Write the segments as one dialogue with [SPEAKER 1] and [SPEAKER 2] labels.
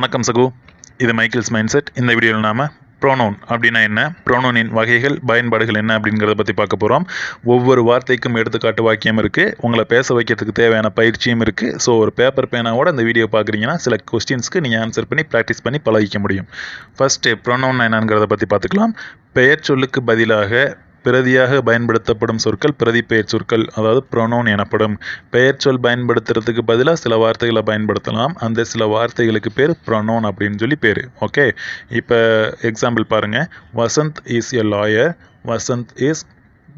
[SPEAKER 1] வணக்கம் சகு, இது Michael's mind set. இந்த வீடியோவில் நாம் ப்ரோனவுன் அப்படின்னா என்ன, ப்ரோனவுனின் வகைகள், பயன்பாடுகள் என்ன அப்படிங்கிறத பற்றி பார்க்க போகிறோம். ஒவ்வொரு வார்த்தைக்கும் எடுத்துக்காட்டு வாக்கியம் இருக்குது, உங்களை பேச வைக்கிறதுக்கு தேவையான பயிற்சியும் இருக்குது. ஸோ ஒரு பேப்பர் பேனாவோட இந்த வீடியோ பார்க்குறீங்கன்னா சில கொஸ்டின்ஸ்க்கு நீங்கள் ஆன்சர் பண்ணி ப்ராக்டிஸ் பண்ணி பழகிக்க முடியும். ஃபஸ்ட்டு ப்ரோனவுன் என்னங்கிறத பற்றி பார்த்துக்கலாம். பெயர் சொல்லுக்கு பதிலாக பிரதியாக பயன்படுத்தப்படும் சொற்கள் பிரதிப்பெயர் சொற்கள், அதாவது ப்ரோனவுன் எனப்படும். பெயர் சொல் பயன்படுத்துறதுக்கு பதிலாக சில வார்த்தைகளை பயன்படுத்தலாம். அந்த சில வார்த்தைகளுக்கு பேர் ப்ரோனவுன் அப்படின்னு சொல்லி பேர். ஓகே, இப்போ எக்ஸாம்பிள் பாருங்கள். Vasanth is a lawyer, Vasanth is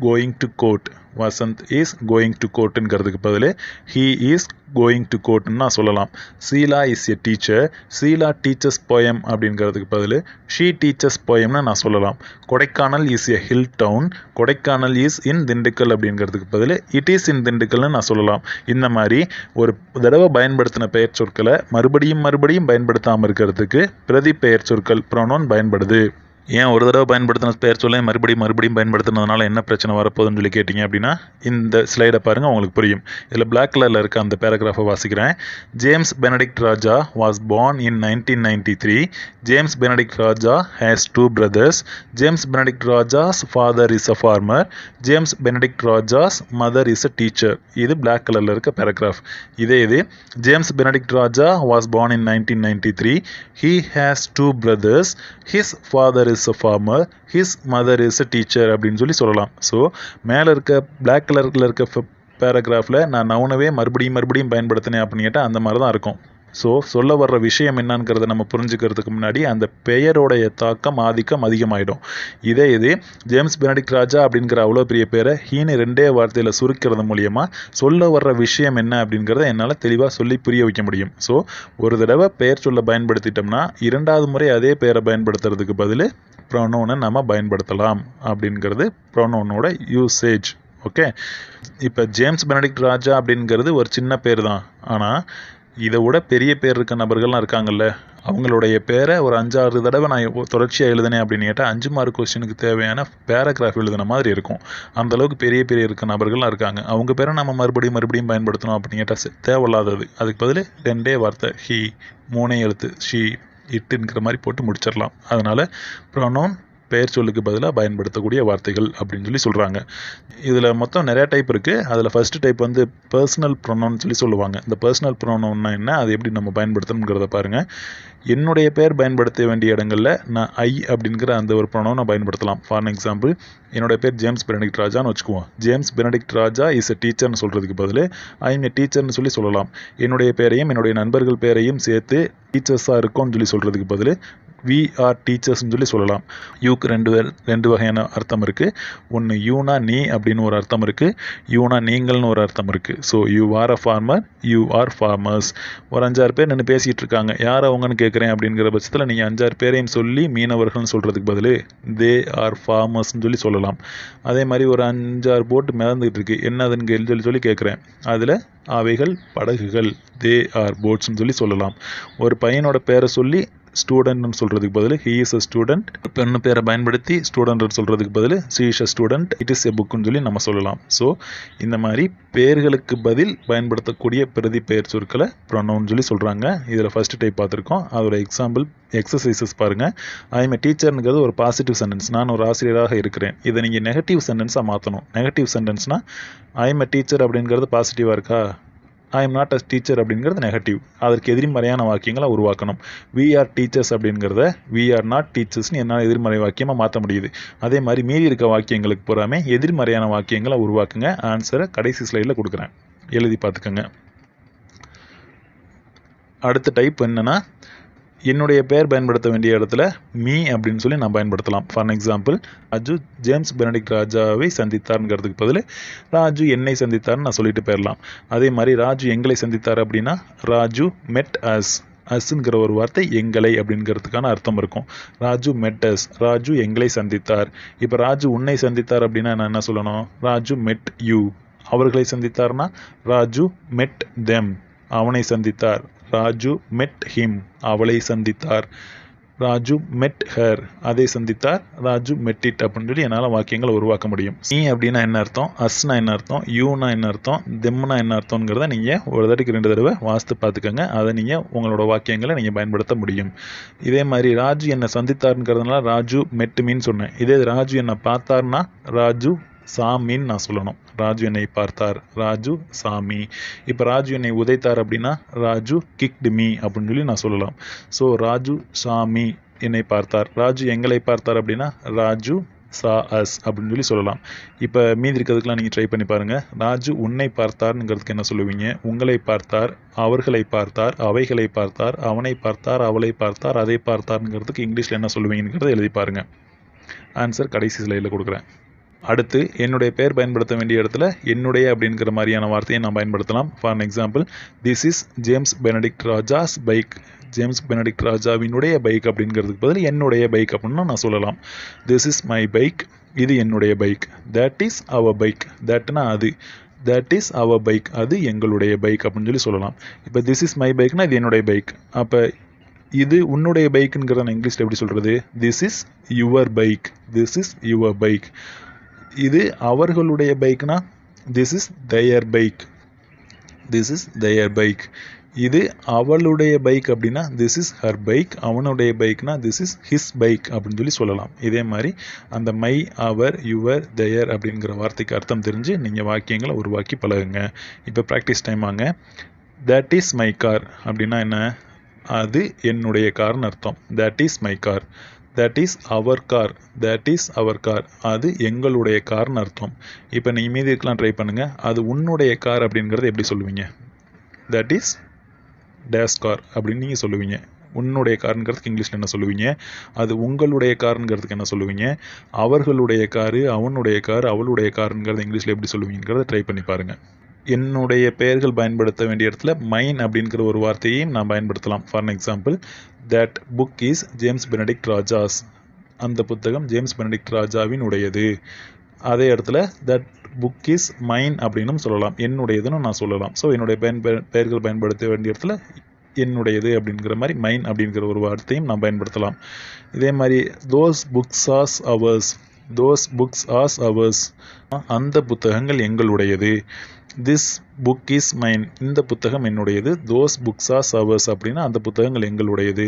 [SPEAKER 1] going to court. Vasanth is going to கோர்ட்டுங்கிறதுக்கு பதில் ஹீ இஸ் கோயிங் டு கோர்ட்னு நான் சொல்லலாம். Sheela is a teacher, Sheela teaches poem அப்படிங்கிறதுக்கு பதில் ஷீ டீச்சர்ஸ் போயம்னு நான் சொல்லலாம். Kodaikanal is a hill town, Kodaikanal is in Dindigul அப்படிங்கிறதுக்கு பதில் இட் இஸ் இன் திண்டுக்கல்னு நான் சொல்லலாம். இந்த மாதிரி ஒரு தடவை பயன்படுத்தின பெயர் சொற்களை மறுபடியும் பயன்படுத்தாமல் இருக்கிறதுக்கு பிரதி பெயர் சொற்கள் ப்ரோனவுன் பயன்படுது. ஏன் ஒரு தடவை பயன்படுத்தின பெயர் சொல்ல மறுபடியும் பயன்படுத்தினதுனால என்ன பிரச்சனை வரப்போகுதுன்னு சொல்லி கேட்டிங்க அப்படின்னா, இந்த ஸ்லைடை பாருங்கள், உங்களுக்கு புரியும். இதில் பிளாக் கலரில் இருக்க அந்த பேராகிராஃபை வாசிக்கிறேன். James Benedict Raja was born in 1993. James Benedict Raja has 2 brothers. James Benedict Raja's father is a farmer. James Benedict Raja's mother is a teacher. இது பிளாக் கலரில் இருக்க பேராகிராஃப். இது James Benedict Raja was born in 1993. He has 2 brothers. His father is a farmer, his mother is a teacher அப்படின்னு சொல்லலாம். So மேலே இருக்க black கலரில் இருக்க பேராகிராஃபில் நான் நவுனவே மறுபடியும் பயன்படுத்தினேன் அப்படின்னு கேட்டால் அந்த மாதிரி தான் இருக்கும். ஸோ சொல்ல வர்ற விஷயம் என்னங்கிறத நம்ம புரிஞ்சுக்கிறதுக்கு முன்னாடி அந்த பெயரோடைய தாக்கம் ஆதிக்கம் அதிகமாகிடும். இது ஜேம்ஸ் பெனடிக்ட் ராஜா அப்படிங்கிற அவ்வளோ பெரிய பேரை ஹீனு 2 வார்த்தையில் சுருக்கிறது மூலியமாக சொல்ல வர்ற விஷயம் என்ன அப்படிங்கிறத என்னால் தெளிவாக சொல்லி புரிய வைக்க முடியும். ஸோ ஒரு தடவை பெயர் சொல்ல பயன்படுத்திட்டோம்னா 2வது முறை அதே பெயரை பயன்படுத்துறதுக்கு பதில் ப்ரோனவுனை நம்ம பயன்படுத்தலாம் அப்படிங்கிறது ப்ரோனவுனோட யூசேஜ். ஓகே, இப்போ ஜேம்ஸ் பெனடிக்ட் ராஜா அப்படிங்கிறது ஒரு சின்ன பேர் தான். ஆனால் இதை விட பெரிய பேர் இருக்க நபர்கள்லாம் இருக்காங்கல்ல, அவங்களுடைய பேரை ஒரு 5-6 தடவை நான் தொடர்ச்சியாக எழுதினேன் அப்படின்னு கேட்டால் 5 மார்க் கொஸ்டினுக்கு தேவையான பேராகிராஃப் எழுதின மாதிரி இருக்கும். அந்தளவுக்கு பெரிய இருக்க நபர்கள்லாம் இருக்காங்க. அவங்க பேரை நம்ம மறுபடியும் பயன்படுத்தணும் அப்படின்னு கேட்டால் தேவையில்லாதது. அதுக்கு பதில் 2 வார்த்தை ஹீ, 3 எழுத்து ஷீ, இட்டுங்கிற மாதிரி போட்டு முடிச்சிடலாம். அதனால் ப்ரோனவுன் பெயர் சொல்லுக்கு பதிலாக பயன்படுத்தக்கூடிய வார்த்தைகள் அப்படின்னு சொல்லி சொல்கிறாங்க. இதில் மொத்தம் நிறையா டைப் இருக்குது. அதில் ஃபஸ்ட்டு டைப் வந்து பர்சனல் ப்ரோனவுன் சொல்லி சொல்லுவாங்க. இந்த பர்சனல் ப்ரோனவுன்னா என்ன, அது எப்படி நம்ம பயன்படுத்தணுங்கிறத பாருங்கள். என்னுடைய பேர் பயன்படுத்த வேண்டிய இடங்களில் நான் ஐ அப்படிங்கிற அந்த ஒரு ப்ரோனவுனை பயன்படுத்தலாம். ஃபார் எக்ஸாம்பிள், என்னுடைய பேர் ஜேம்ஸ் பெனடிக்ட் ராஜான்னு வச்சுக்குவோம். James Benedict Raja is a டீச்சர்னு சொல்கிறதுக்கு பதில் ஐ எம் எ டீச்சர்னு சொல்லலாம். என்னுடைய பேரையும் என்னுடைய நண்பர்கள் பேரையும் சேர்த்து டீச்சர்ஸாக இருக்கும்னு சொல்கிறதுக்கு பதில் வி ஆர் டீச்சர்ஸ்னு சொல்லலாம். யூக்கு 2 வகையான அர்த்தம் இருக்குது. ஒன்று யூனா நீ அப்படின்னு ஒரு அர்த்தம் இருக்குது, யூனா நீங்கள்னு ஒரு அர்த்தம் இருக்குது. So you are a farmer, you are farmers. ஒரு 5-6 பேர் நின்று பேசிகிட்டு இருக்காங்க, யார் அவங்கன்னு கேட்குறேன் அப்படிங்கிற பட்சத்தில் நீங்கள் 5-6 பேரையும் சொல்லி மீனவர்கள்னு சொல்கிறதுக்கு பதில் தே ஆர் ஃபார்மர்ஸ்னு சொல்லலாம். அதே மாதிரி ஒரு 5-6 போட்டு மிதந்துகிட்டு இருக்குது, என்னதுன்னு சொல்லி கேட்குறேன், அதில் அவைகள் படகுகள், தே ஆர் போட்ஸ்ன்னு சொல்லலாம். ஒரு பையனோட பேரை சொல்லி ஸ்டூடெண்ட்னு சொல்கிறதுக்கு பதில் ஹீ இஸ் அ ஸ்டூடெண்ட். பெண்ணு பேரை பயன்படுத்தி ஸ்டூடெண்ட் சொல்கிறதுக்கு பதில் she is a student, it is a புக்குன்னு சொல்லி நம்ம சொல்லலாம். ஸோ இந்த மாதிரி பெயர்களுக்கு பதில் பயன்படுத்தக்கூடிய பிரதி பெயர் சொற்களை ப்ரோனவுன் சொல்லி சொல்கிறாங்க. இதில் ஃபஸ்ட்டு டைப் பார்த்துருக்கோம். அதோட எக்ஸாம்பிள் எக்ஸசைசஸ் பாருங்கள். ஐ எம் எ டீச்சர்ங்கிறது ஒரு பாசிட்டிவ் சென்டென்ஸ், நான் ஒரு ஆசிரியராக இருக்கிறேன். இதை நீங்கள் நெகட்டிவ் சென்டென்ஸாக மாற்றணும். நெகட்டிவ் சென்டென்ஸ்னால் ஐ எம் எ டீச்சர் அப்படிங்கிறது பாசிட்டிவாக இருக்கா, I am not a teacher அப்படிங்கிறது நெகட்டிவ். அதற்கு எதிர்மறையான வாக்கியங்களை உருவாக்கணும். வி ஆர் டீச்சர்ஸ் அப்படிங்கிறத வி ஆர் நாட் டீச்சர்ஸ்னு என்னால் எதிர்மறை வாக்கியமாக மாற்ற முடியுது. அதே மாதிரி மீதி இருக்க வாக்கியங்களுக்கு பூராமே எதிர்மறையான வாக்கியங்களை உருவாக்குங்க. ஆன்சரை கடைசி ஸ்லைடில் கொடுக்குறேன், எழுதி பார்த்துக்கோங்க. அடுத்த டைப் என்னென்னா, என்னுடைய பெயர் பயன்படுத்த வேண்டிய இடத்துல மீ அப்படின்னு சொல்லி நான் பயன்படுத்தலாம். For example, Raju James Benedict ராஜாவை சந்தித்தார்ங்கிறதுக்கு பதில் ராஜு என்னை சந்தித்தார்னு நான் சொல்லிட்டு போயிடலாம். அதே மாதிரி ராஜு எங்களை சந்தித்தார் அப்படின்னா ராஜு மெட் அஸ். அஸ்ங்கிற ஒரு வார்த்தை எங்களை அப்படிங்கிறதுக்கான அர்த்தம் இருக்கும். ராஜு மெட் அஸ், ராஜு எங்களை சந்தித்தார். இப்போ ராஜு உன்னை சந்தித்தார் அப்படின்னா நான் என்ன சொல்லணும், ராஜு மெட் யூ. அவர்களை சந்தித்தார்னா ராஜு மெட் தெம், அவனை சந்தித்தார். ராஜு மெட் ஹிம், அவளை சந்தித்தார். Raju met her. அதை சந்தித்தார். ராஜு met it அப்படின்னு சொல்லி என்னால் வாக்கியங்களை உருவாக்க முடியும். நீ அப்படின்னா என்ன அர்த்தம், அஸ்னா என்ன அர்த்தம், யூனா என்ன அர்த்தம், தெம்னா என்ன அர்த்தங்கிறத நீங்கள் ஒரு தடவைக்கு 2 தடவை வாசித்து பார்த்துக்கோங்க. அதை நீங்கள் உங்களோட வாக்கியங்களை நீங்கள் பயன்படுத்த முடியும். இதே மாதிரி ராஜு என்னை சந்தித்தாருங்கிறதுனால ராஜு met meன்னு சொன்னேன். இதே ராஜு என்னை பார்த்தார்னா ராஜு சாமின்னு நான் சொல்லணும். ராஜு என்னை பார்த்தார், ராஜு சாமி. இப்போ ராஜு என்னை உதைத்தார் அப்படின்னா ராஜு கிக்டு மீ அப்படின்னு சொல்லி நான் சொல்லலாம். ஸோ ராஜு சாமி என்னை பார்த்தார். ராஜு எங்களை பார்த்தார் அப்படின்னா ராஜு சா அஸ் அப்படின்னு சொல்லி சொல்லலாம். இப்போ மீதி இருக்கிறதுக்கெலாம் நீங்கள் ட்ரை பண்ணி பாருங்கள். ராஜு உன்னை பார்த்தார்ங்கிறதுக்கு என்ன சொல்லுவீங்க? உங்களை பார்த்தார், அவர்களை பார்த்தார், அவைகளை பார்த்தார், அவனை பார்த்தார், அவளை பார்த்தார், அதை பார்த்தார்ங்கிறதுக்கு இங்கிலீஷில் என்ன சொல்லுவீங்கிறத எழுதி பாருங்கள். ஆன்சர் கடைசி ஸ்லைடில் கொடுக்குறேன். அடுத்து என்னுடைய பெயர் பயன்படுத்த வேண்டிய இடத்துல என்னுடைய அப்படிங்கிற மாதிரியான வார்த்தையை நான் பயன்படுத்தலாம். For example, this is James Benedict Raja's bike. James Benedict ராஜாவினுடைய பைக் அப்படிங்கிறதுக்கு பதில் என்னுடைய பைக் அப்படின்னு நான் சொல்லலாம். திஸ் இஸ் மை பைக், இது என்னுடைய bike. That is our bike, தட்னா அது, தட் இஸ் அவர் பைக், அது எங்களுடைய பைக் அப்படின்னு சொல்லி சொல்லலாம். இப்போ திஸ் இஸ் மை பைக்னா இது என்னுடைய பைக். அப்போ இது உன்னுடைய பைக்குங்கிறத நான் இங்கிலீஷில் எப்படி சொல்கிறது? This is your bike, this is your bike. இது அவர்களுடைய பைக்னா this is their bike, this is their bike. இது அவளுடைய பைக் அப்படின்னா திஸ் இஸ் ஹர் பைக். அவனுடைய பைக்னா திஸ் இஸ் ஹிஸ் பைக் அப்படின்னு சொல்லி சொல்லலாம். இதே மாதிரி அந்த மை, அவர், யுவர், தயர் அப்படிங்கிற வார்த்தைக்கு அர்த்தம் தெரிஞ்சு நீங்கள் வாக்கியங்களை உருவாக்கி பழகுங்க. இப்போ ப்ராக்டிஸ் டைம் வாங்க. தட் இஸ் மை கார் அப்படின்னா என்ன? அது என்னுடைய கார்னு அர்த்தம். That is my car. That is our car, that is our car, அது எங்களுடைய கார்னு அர்த்தம். இப்போ நீங்கள் மீதி இருக்கலாம் ட்ரை பண்ணுங்கள். அது உன்னுடைய கார் அப்படிங்கிறத எப்படி சொல்லுவீங்க? தட் இஸ் டேஸ் கார் அப்படின்னு நீங்கள் சொல்லுவீங்க. உன்னுடைய காருங்கிறதுக்கு இங்கிலீஷில் என்ன சொல்லுவீங்க? அது உங்களுடைய காருங்கிறதுக்கு என்ன சொல்லுவீங்க? அவர்களுடைய காரு, அவனுடைய கார், அவளுடைய காருங்கிறத இங்கிலீஷில் எப்படி சொல்லுவீங்கிறத ட்ரை பண்ணி பாருங்கள். என்னுடைய பெயர்கள் பயன்படுத்த வேண்டிய இடத்துல மைன் அப்படிங்கிற ஒரு வார்த்தையையும் நான் பயன்படுத்தலாம். For example, that book is James Benedict Raja's. அந்த புத்தகம் ஜேம்ஸ் பெனடிக்ட் ராஜாவின் உடையது. அதே இடத்துல தட் புக் இஸ் மைன் அப்படின்னும் சொல்லலாம். என்னுடையதுன்னு நான் சொல்லலாம். ஸோ என்னுடைய பெயர்கள் பயன்படுத்த வேண்டிய இடத்துல என்னுடையது அப்படிங்கிற மாதிரி மைன் அப்படிங்கிற ஒரு வார்த்தையும் நான் பயன்படுத்தலாம். இதே மாதிரி those books as hours, those books as hours, அந்த புத்தகங்கள் எங்களுடையது. திஸ் புக் இஸ் மைன், இந்த புத்தகம் என்னுடையது. தோஸ் புக்ஸ் ஆர் அவர்ஸ் அப்படின்னா அந்த புத்தகங்கள் எங்களுடையது.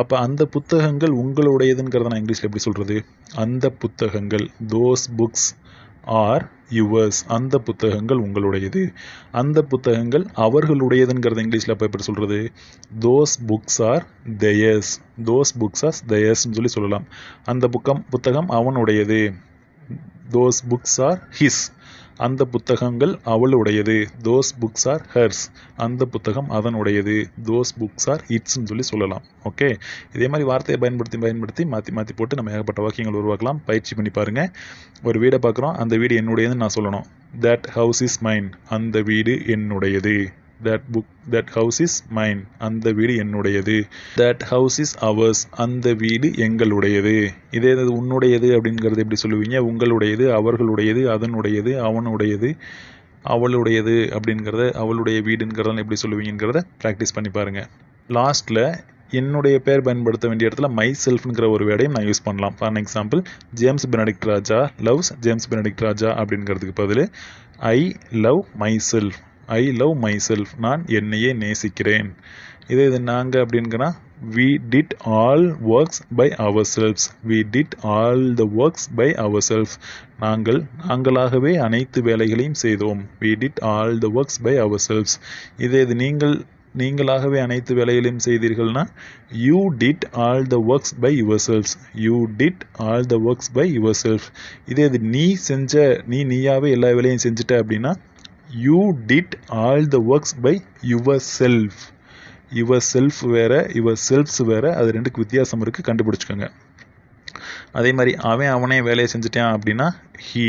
[SPEAKER 1] அப்போ அந்த புத்தகங்கள் உங்களுடையதுங்கிறத நான் இங்கிலீஷில் எப்படி சொல்கிறது? அந்த புத்தகங்கள், தோஸ் புக்ஸ் ஆர் யுவர்ஸ், அந்த புத்தகங்கள் உங்களுடையது. அந்த புத்தகங்கள் அவர்களுடையதுங்கிறத இங்கிலீஷில் அப்போ எப்படி சொல்கிறது? Those books are theirs, those books are தெயர்ஸ்ன்னு சொல்லி சொல்லலாம். அந்த புத்தகம் அவனுடையது. தோஸ் புக்ஸ் ஆர் ஹிஸ், அந்த புத்தகங்கள் அவளுடையது. தோஸ் புக்ஸ் ஆர் ஹர்ஸ், அந்த புத்தகம் அதனுடையது. தோஸ் புக்ஸ் ஆர் இட்ஸ்ன்னு சொல்லி சொல்லலாம். ஓகே, இதே மாதிரி வார்த்தையை பயன்படுத்தி மாற்றி போட்டு நம்ம ஏகப்பட்ட வாக்கியங்கள் உருவாக்கலாம். பயிற்சி பண்ணி பாருங்கள். ஒரு வீடை பார்க்குறோம், அந்த வீடு என்னுடையதுன்னு நான் சொல்லணும். தட் ஹவுஸ் இஸ் மைன், அந்த வீடு என்னுடையது. தட் ஹவுஸ் இஸ் மைன், அந்த வீடு என்னுடையது. தட் ஹவுஸ் இஸ் அவர்ஸ், அந்த வீடு எங்களுடையது. இதே உன்னுடையது அப்படிங்கிறது எப்படி சொல்லுவீங்க? உங்களுடையது, அவர்களுடையது, அதனுடையது, அவனுடையது, அவளுடையது அப்படிங்கிறத, அவளுடைய வீடுங்கிறத எப்படி சொல்லுவீங்கிறத ப்ராக்டிஸ் பண்ணி பாருங்கள். லாஸ்ட்டில் என்னுடைய பேர் பயன்படுத்த வேண்டிய இடத்துல மை செல்ஃப்ங்கிற ஒரு வேர்டையும் நான் யூஸ் பண்ணலாம். For example, James Benedict Raja loves James Benedict Raja அப்படிங்கிறதுக்கு பதில் I love myself, I love myself, நான் என்னையே நேசிக்கிறேன். இது நாங்கள் அப்படிங்கன்னா we did all works by ourselves, we did all the works by ourselves, நாங்களாகவே அனைத்து வேலைகளையும் செய்தோம். we did all the works by ourselves. இது நீங்களாகவே அனைத்து வேலைகளையும் செய்தீர்கள்னா you did all the works by yourselves, you did all the works by yourself. இதே நீயாவே எல்லா வேலையும் செஞ்சுட்ட அப்படின்னா you did all the works by yourself. yourself வேற, yourselves வேற, அது ரெண்டுக்கு வித்தியாசம் இருக்குது, கண்டுபிடிச்சிக்கோங்க. அதே மாதிரி அவனே வேலையை செஞ்சுட்டான் அப்படின்னா he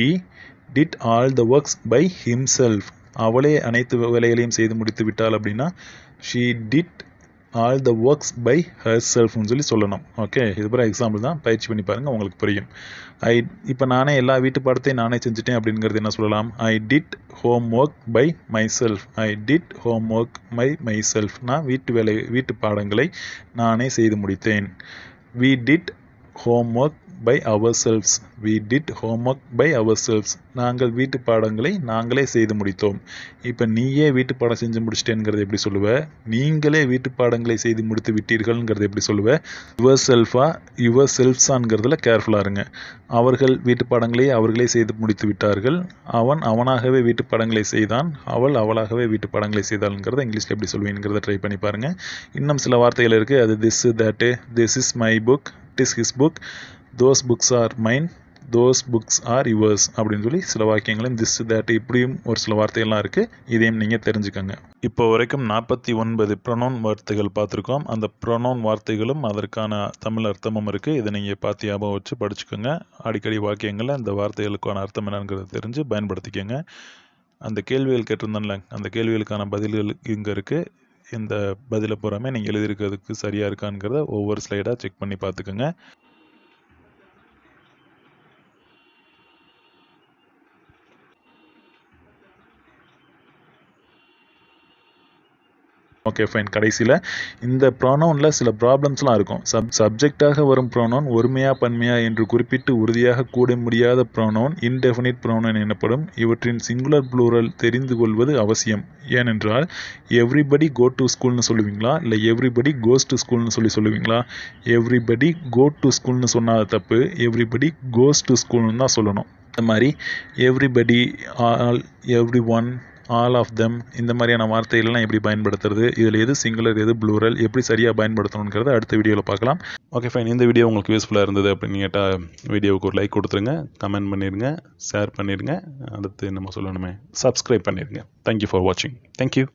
[SPEAKER 1] did all the works by himself. அவளே அனைத்து வேலைகளையும் செய்து முடித்து விட்டாள் அப்படின்னா she did all the works by herself சொல்லி சொல்லணும். ஓகே, இது பிற எக்ஸாம்பிள் தான், பயிற்சி பண்ணி பாருங்கள், உங்களுக்கு புரியும். இப்போ நானே எல்லா வீட்டு பாடத்தையும் நானே செஞ்சுட்டேன் அப்படிங்கிறது என்ன சொல்லலாம்? I did homework by myself, I did homework by myself. நான் வீட்டு பாடங்களை நானே செய்து முடித்தேன். we did homework by ourselves. We did homework by ourselves. நாங்கள் வீட்டு பாடங்களை நாங்களே செய்து முடித்தோம். இப்போ நீயே வீட்டு பாடம் செஞ்சு முடிச்சிட்டேங்கிறது எப்படி சொல்லுவ? நீங்களே வீட்டு பாடங்களை செய்து முடித்து விட்டீர்கள்ங்கிறது எப்படி சொல்லுவ? யுவர் செல்ஃபா யுவர் செல்ஃப்ஸாங்கிறதுல கேர்ஃபுல்லாக இருங்க. அவர்கள் வீட்டு பாடங்களை அவர்களே செய்து முடித்து விட்டார்கள். அவன் அவனாகவே வீட்டு பாடங்களை செய்தான். அவள் அவளாகவே வீட்டு பாடங்களை செய்தாள்ங்கிறத இங்கிலீஷில் எப்படி சொல்லுவீங்கிறத ட்ரை பண்ணி பாருங்கள். இன்னும் சில வார்த்தைகள் இருக்குது. அது this that, this is my book, it is his book, those books are mine, those books are yours அப்படின்னு சொல்லி சில வாக்கியங்களும் திஸ் தட் இப்படியும் ஒரு சில வார்த்தைகள்லாம் இருக்குது. இதையும் நீங்கள் தெரிஞ்சுக்கோங்க. இப்போ வரைக்கும் 49 ப்ரொனவுன் வார்த்தைகள் பார்த்துருக்கோம். அந்த ப்ரொனவுன் வார்த்தைகளும் அதற்கான தமிழ் அர்த்தமும் இருக்குது. இதை நீங்கள் பார்த்து ஞாபகம் வச்சு படிச்சுக்கோங்க. அடிக்கடி வாக்கியங்களில் அந்த வார்த்தைகளுக்கான அர்த்தம் என்னங்கிறத தெரிஞ்சு பயன்படுத்திக்கோங்க. அந்த கேள்விகள் கேட்டிருந்தேன்ல, அந்த கேள்விகளுக்கான பதில்கள் இங்கே இருக்குது. இந்த பதிலை பூராமே நீங்கள் எழுதியிருக்கிறதுக்கு சரியாக இருக்காங்கிறத ஒவ்வொரு ஸ்லைடாக செக் பண்ணி பார்த்துக்கோங்க. Okay fine. கடைசியில் இந்த ப்ரோனவுனில் சில ப்ராப்ளம்ஸ்லாம் இருக்கும். சப்ஜெக்டாக வரும் ப்ரோனவுன் ஒருமையா பன்மையா என்று குறிப்பிட்டு உறுதியாக கூட முடியாத ப்ரோனவுன் இன்டெஃபினிட் ப்ரோனவுன் எனப்படும். இவற்றின் சிங்குலர் ப்ளூரல் தெரிந்து கொள்வது அவசியம். ஏனென்றால் எவ்ரிபடி கோ டு ஸ்கூல்னு சொல்லுவீங்களா, இல்லை எவ்ரிபடி கோஸ் டு ஸ்கூல்னு சொல்லுவீங்களா? எவ்ரிபடி கோ டு ஸ்கூல்னு சொன்னாத தப்பு, எவ்ரிபடி கோஸ் டு ஸ்கூல்னு தான் சொல்லணும். இந்த மாதிரி everybody, all, everyone, all of them இந்த மாதிரியான வார்த்தைகள்லாம் எப்படி பயன்படுத்துறது, இதில் எது சிங்குலர் எது ப்ளூரல், எப்படி சரியாக பயன்படுத்தணுங்கிறத அடுத்த வீடியோவில் பார்க்கலாம். Okay fine. இந்த வீடியோ உங்களுக்கு யூஸ்ஃபுல்லாக இருந்தது அப்படின்னு கேட்டால் வீடியோவுக்கு ஒரு லைக் கொடுத்துருங்க, கமெண்ட் பண்ணிடுங்க, ஷேர் பண்ணிடுங்க. அடுத்து நம்ம சொல்லணுமே சப்ஸ்கிரைப் பண்ணிடுங்க. தேங்க்யூ ஃபார் வாட்சிங். தேங்க்யூ.